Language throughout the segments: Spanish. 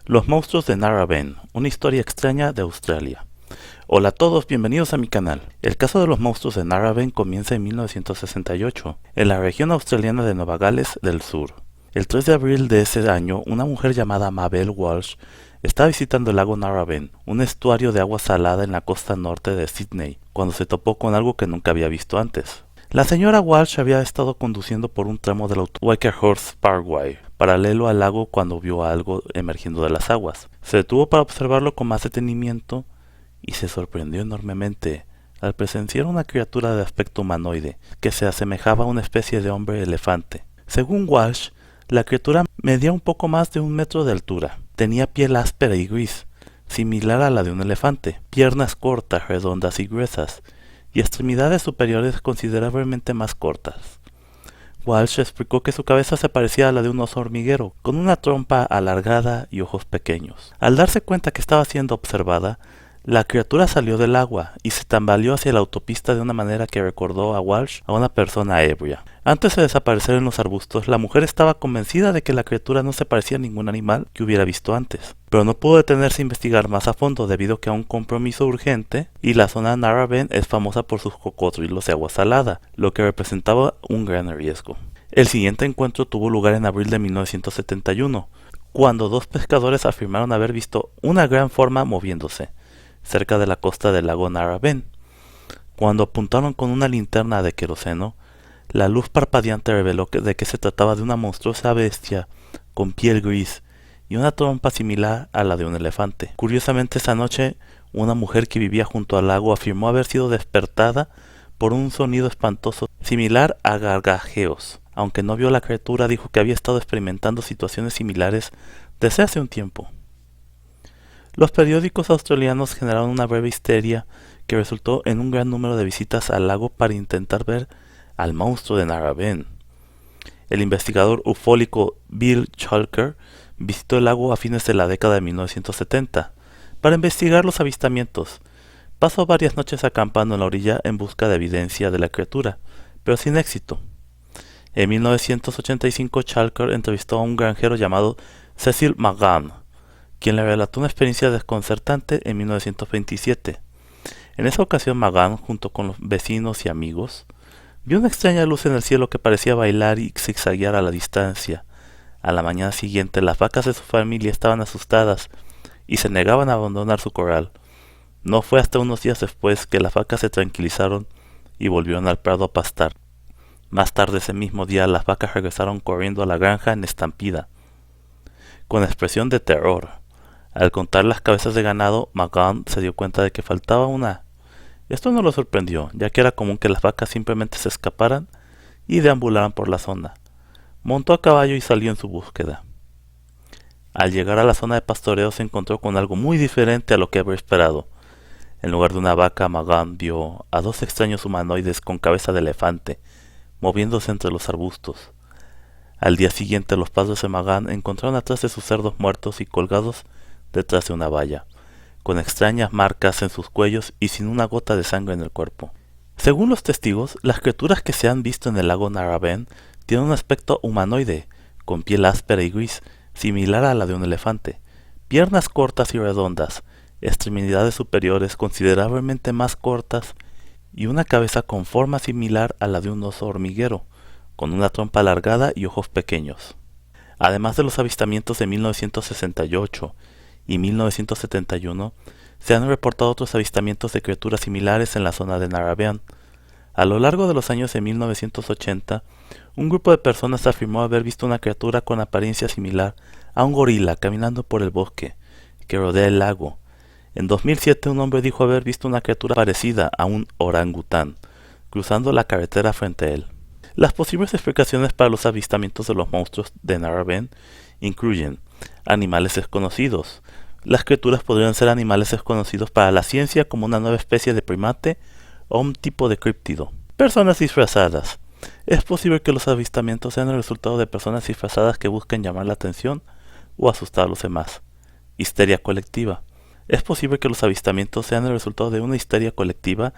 Los monstruos de Narrabeen, una historia extraña de Australia. Hola a todos, bienvenidos a mi canal. El caso de los monstruos de Narrabeen comienza en 1968, en la región australiana de Nueva Gales del Sur. El 3 de abril de ese año, una mujer llamada Mabel Walsh estaba visitando el lago Narrabeen, un estuario de agua salada en la costa norte de Sydney, cuando se topó con algo que nunca había visto antes. La señora Walsh había estado conduciendo por un tramo del Wakehurst Parkway, paralelo al lago, cuando vio algo emergiendo de las aguas. Se detuvo para observarlo con más detenimiento y se sorprendió enormemente al presenciar una criatura de aspecto humanoide que se asemejaba a una especie de hombre elefante. Según Walsh, la criatura medía un poco más de 1 metro de altura. Tenía piel áspera y gris, similar a la de un elefante, piernas cortas, redondas y gruesas, y extremidades superiores considerablemente más cortas. Walsh explicó que su cabeza se parecía a la de un oso hormiguero, con una trompa alargada y ojos pequeños. Al darse cuenta que estaba siendo observada, la criatura salió del agua y se tambaleó hacia la autopista de una manera que recordó a Walsh a una persona ebria. Antes de desaparecer en los arbustos, la mujer estaba convencida de que la criatura no se parecía a ningún animal que hubiera visto antes, pero no pudo detenerse a investigar más a fondo debido a un compromiso urgente, y la zona de Narrabeen es famosa por sus cocodrilos de agua salada, lo que representaba un gran riesgo. El siguiente encuentro tuvo lugar en abril de 1971, cuando 2 pescadores afirmaron haber visto una gran forma moviéndose cerca de la costa del lago Narrabeen. Cuando apuntaron con una linterna de queroseno, la luz parpadeante reveló de que se trataba de una monstruosa bestia con piel gris y una trompa similar a la de un elefante. Curiosamente, esa noche, una mujer que vivía junto al lago afirmó haber sido despertada por un sonido espantoso similar a gargajeos. Aunque no vio la criatura, dijo que había estado experimentando situaciones similares desde hace un tiempo. Los periódicos australianos generaron una breve histeria que resultó en un gran número de visitas al lago para intentar ver al monstruo de Narrabeen. El investigador ufólico Bill Chalker visitó el lago a fines de la década de 1970 para investigar los avistamientos. Pasó varias noches acampando en la orilla en busca de evidencia de la criatura, pero sin éxito. En 1985, Chalker entrevistó a un granjero llamado Cecil McGann, quien le relató una experiencia desconcertante en 1927. En esa ocasión, McGann, junto con los vecinos y amigos, vio una extraña luz en el cielo que parecía bailar y zigzaguear a la distancia. A la mañana siguiente, las vacas de su familia estaban asustadas y se negaban a abandonar su corral. No fue hasta unos días después que las vacas se tranquilizaron y volvieron al prado a pastar. Más tarde ese mismo día, las vacas regresaron corriendo a la granja en estampida, con expresión de terror. Al contar las cabezas de ganado, McGann se dio cuenta de que faltaba una. Esto no lo sorprendió, ya que era común que las vacas simplemente se escaparan y deambularan por la zona. Montó a caballo y salió en su búsqueda. Al llegar a la zona de pastoreo, se encontró con algo muy diferente a lo que había esperado. En lugar de una vaca, McGann vio a 2 extraños humanoides con cabeza de elefante, moviéndose entre los arbustos. Al día siguiente, los padres de McGann encontraron atrás de sus cerdos muertos y colgados detrás de una valla, con extrañas marcas en sus cuellos y sin una gota de sangre en el cuerpo. Según los testigos, las criaturas que se han visto en el lago Narrabeen tienen un aspecto humanoide, con piel áspera y gris, similar a la de un elefante, piernas cortas y redondas, extremidades superiores considerablemente más cortas y una cabeza con forma similar a la de un oso hormiguero, con una trompa alargada y ojos pequeños. Además de los avistamientos de 1968 y 1971, se han reportado otros avistamientos de criaturas similares en la zona de Narrabeen. A lo largo de los años de 1980, un grupo de personas afirmó haber visto una criatura con apariencia similar a un gorila caminando por el bosque que rodea el lago. En 2007, un hombre dijo haber visto una criatura parecida a un orangután cruzando la carretera frente a él. Las posibles explicaciones para los avistamientos de los monstruos de Narrabeen incluyen animales desconocidos. Las criaturas podrían ser animales desconocidos para la ciencia, como una nueva especie de primate o un tipo de críptido. Personas disfrazadas. Es posible que los avistamientos sean el resultado de personas disfrazadas que busquen llamar la atención o asustar a los demás. Histeria colectiva. Es posible que los avistamientos sean el resultado de una histeria colectiva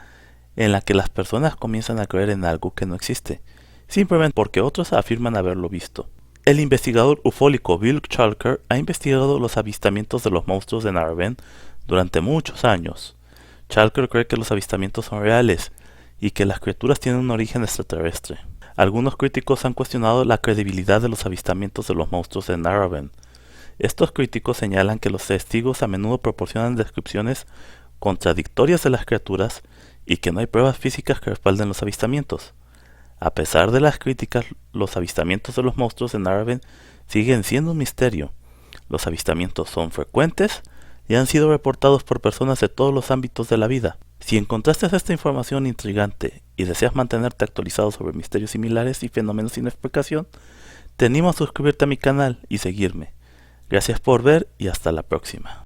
en la que las personas comienzan a creer en algo que no existe, simplemente porque otros afirman haberlo visto. El investigador ufólico Bill Chalker ha investigado los avistamientos de los monstruos de Narrabeen durante muchos años. Chalker cree que los avistamientos son reales y que las criaturas tienen un origen extraterrestre. Algunos críticos han cuestionado la credibilidad de los avistamientos de los monstruos de Narrabeen. Estos críticos señalan que los testigos a menudo proporcionan descripciones contradictorias de las criaturas y que no hay pruebas físicas que respalden los avistamientos. A pesar de las críticas, los avistamientos de los monstruos de Narrabeen siguen siendo un misterio. Los avistamientos son frecuentes y han sido reportados por personas de todos los ámbitos de la vida. Si encontraste esta información intrigante y deseas mantenerte actualizado sobre misterios similares y fenómenos sin explicación, te animo a suscribirte a mi canal y seguirme. Gracias por ver y hasta la próxima.